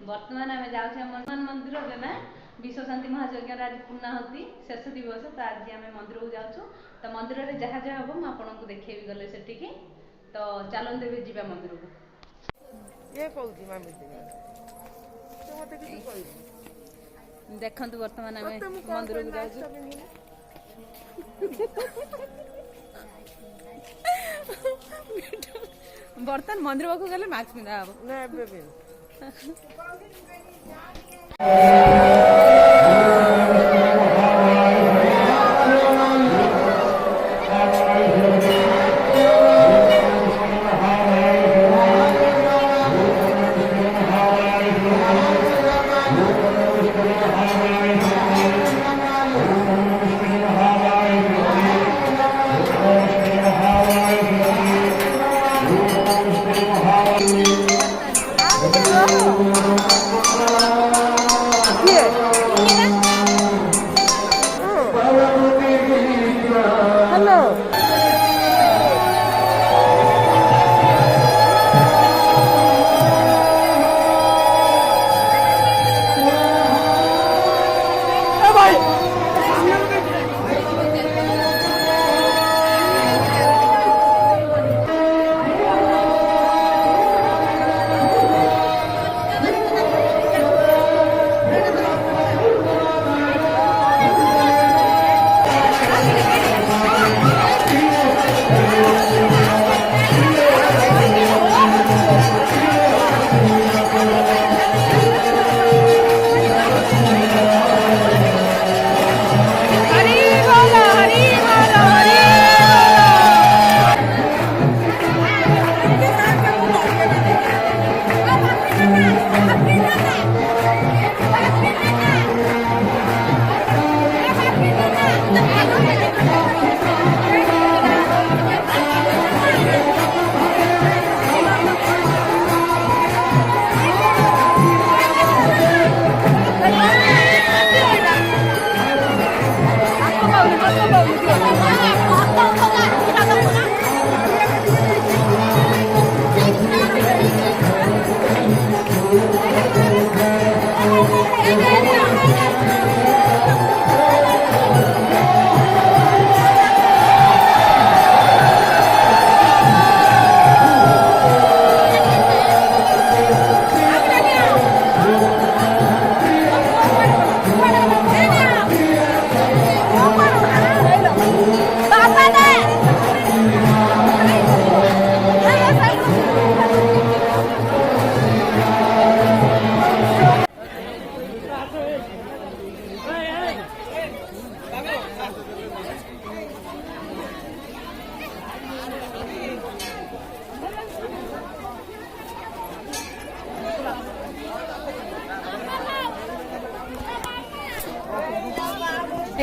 बर्तमान आम जाऊँ हनुमान मंदिर ना विश्व शांति महायज्ञ आज पूर्णाहुति शेष दिवस तो आज आम मंदिर को जाऊँ तो मंदिर में जहाँ जहाँ हम आपको देखी गले से तो चलते भी जा मंदिर को देखु बर्तमान आम मंदिर को जाऊँ बर्तमान मंदिर पाक गले मास्क पिंधा हम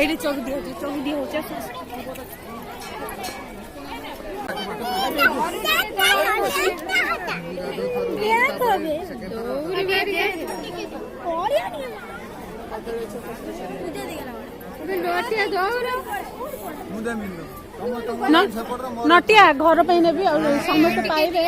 एडी चौक दी हो नटिया घर पे नेबी समस्त पाइबे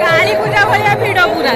काली पूजा भलिया भिड़ पूरा